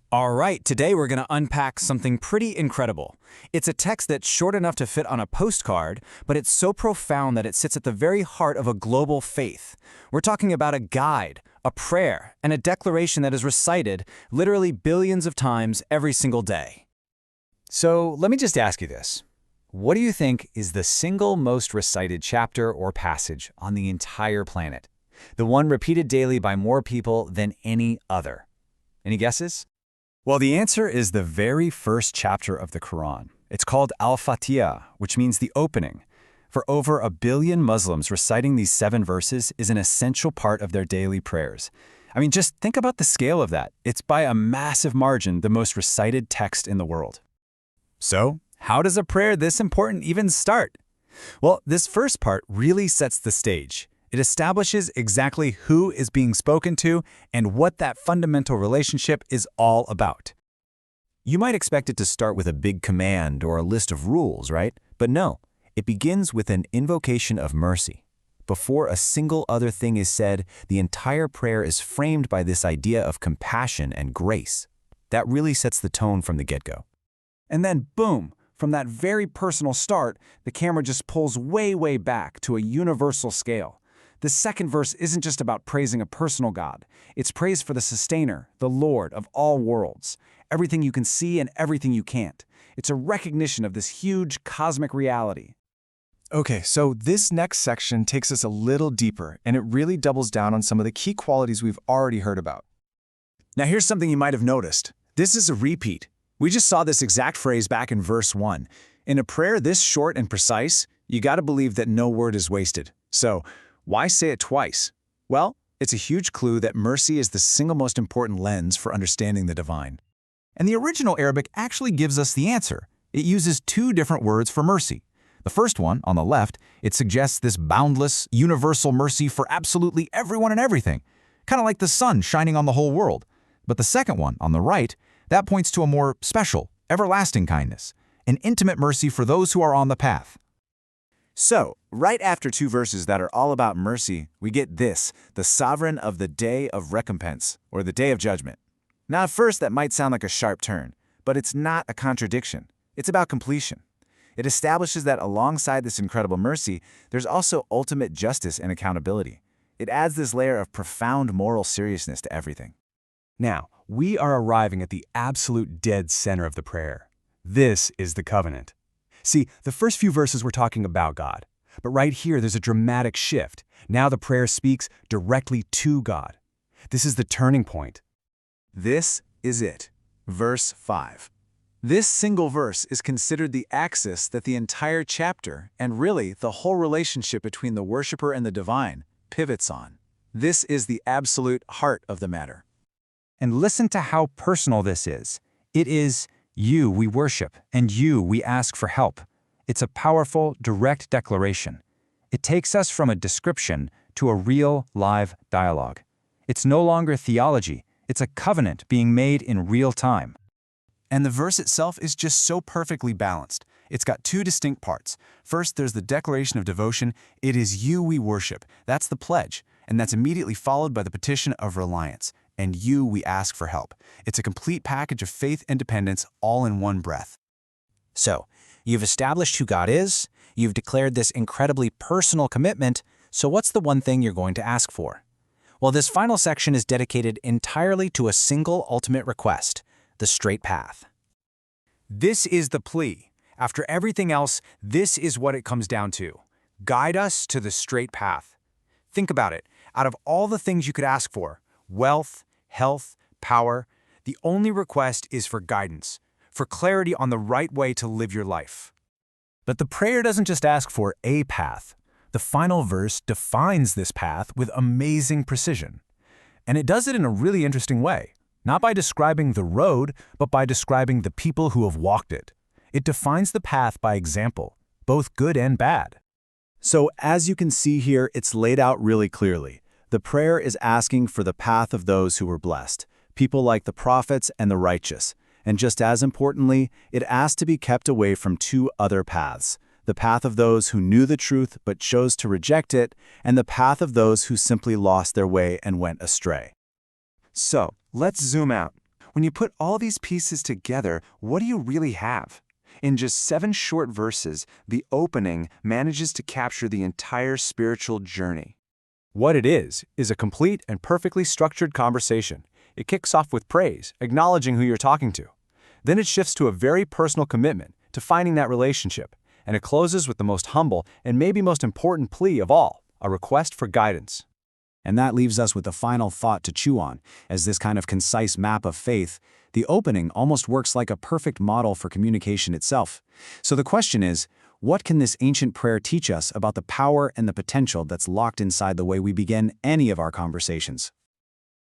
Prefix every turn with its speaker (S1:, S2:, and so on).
S1: All right, today we're going to unpack something pretty incredible. It's a text that's short enough to fit on a postcard, but it's so profound that it sits at the very heart of a global faith. We're talking about a guide, a prayer, and a declaration that is recited literally billions of times every single day.
S2: So let me just ask you this. What do you think is the single most recited chapter or passage on the entire planet? The one repeated daily by more people than any other. Any guesses?
S3: Well, the answer is the very first chapter of the Quran. It's called Al-Fatiha, which means the opening. For over 1 billion Muslims, reciting these 7 verses is an essential part of their daily prayers. I mean, just think about the scale of that. It's by a massive margin the most recited text in the world. So, how does a prayer this important even start? Well, this first part really sets the stage. It establishes exactly who is being spoken to and what that fundamental relationship is all about. You might expect it to start with a big command or a list of rules, right? But no, it begins with an invocation of mercy. Before a single other thing is said, the entire prayer is framed by this idea of compassion and grace. That really sets the tone from the get-go.
S4: And then, boom, from that very personal start, the camera just pulls way back to a universal scale. The second verse isn't just about praising a personal God. It's praise for the sustainer, the Lord of all worlds, everything you can see and everything you can't. It's a recognition of this huge cosmic reality.
S5: Okay, so this next section takes us a little deeper, and it really doubles down on some of the key qualities we've already heard about.
S4: Now here's something you might have noticed. This is a repeat. We just saw this exact phrase back in verse 1. In a prayer this short and precise, you gotta believe that no word is wasted. So, why say it twice? Well, it's a huge clue that mercy is the single most important lens for understanding the divine.
S6: And the original Arabic actually gives us the answer. It uses 2 different words for mercy. The first one, on the left, it suggests this boundless, universal mercy for absolutely everyone and everything, kind of like the sun shining on the whole world. But the second one, on the right, that points to a more special, everlasting kindness, an intimate mercy for those who are on the path.
S4: So, right after 2 verses that are all about mercy, we get this, the sovereign of the day of recompense, or the day of judgment. Now at first that might sound like a sharp turn, but it's not a contradiction. It's about completion. It establishes that alongside this incredible mercy, there's also ultimate justice and accountability. It adds this layer of profound moral seriousness to everything.
S3: Now, we are arriving at the absolute dead center of the prayer. This is the covenant. See, the first few verses were talking about God, but right here there's a dramatic shift. Now the prayer speaks directly to God. This is the turning point.
S4: This is it. Verse 5. This single verse is considered the axis that the entire chapter, and really the whole relationship between the worshiper and the divine, pivots on. This is the absolute heart of the matter.
S2: And listen to how personal this is. It is you we worship, and you we ask for help. It's a powerful, direct declaration. It takes us from a description to a real, live dialogue. It's no longer theology. It's a covenant being made in real time.
S5: And the verse itself is just so perfectly balanced. It's got 2 distinct parts. First, there's the declaration of devotion. It is you we worship. That's the pledge. And that's immediately followed by the petition of reliance. And you we ask for help. It's a complete package of faith and dependence all in one breath.
S7: So, you've established who God is, you've declared this incredibly personal commitment, so what's the one thing you're going to ask for? Well, this final section is dedicated entirely to a single ultimate request, the straight path.
S1: This is the plea. After everything else, this is what it comes down to. Guide us to the straight path. Think about it. Out of all the things you could ask for, wealth, health, power, the only request is for guidance, for clarity on the right way to live your life.
S3: But the prayer doesn't just ask for a path. The final verse defines this path with amazing precision. And it does it in a really interesting way, not by describing the road, but by describing the people who have walked it. It defines the path by example, both good and bad.
S4: So as you can see here, it's laid out really clearly. The prayer is asking for the path of those who were blessed, people like the prophets and the righteous. And just as importantly, it asks to be kept away from 2 other paths, the path of those who knew the truth but chose to reject it, and the path of those who simply lost their way and went astray.
S5: So, let's zoom out. When you put all these pieces together, what do you really have? In just 7 short verses, the opening manages to capture the entire spiritual journey.
S3: What it is a complete and perfectly structured conversation. It kicks off with praise, acknowledging who you're talking to. Then it shifts to a very personal commitment to finding that relationship, and it closes with the most humble and maybe most important plea of all, a request for guidance.
S4: And that leaves us with the final thought to chew on. As this kind of concise map of faith, the opening almost works like a perfect model for communication itself. So the question is, what can this ancient prayer teach us about the power and the potential that's locked inside the way we begin any of our conversations?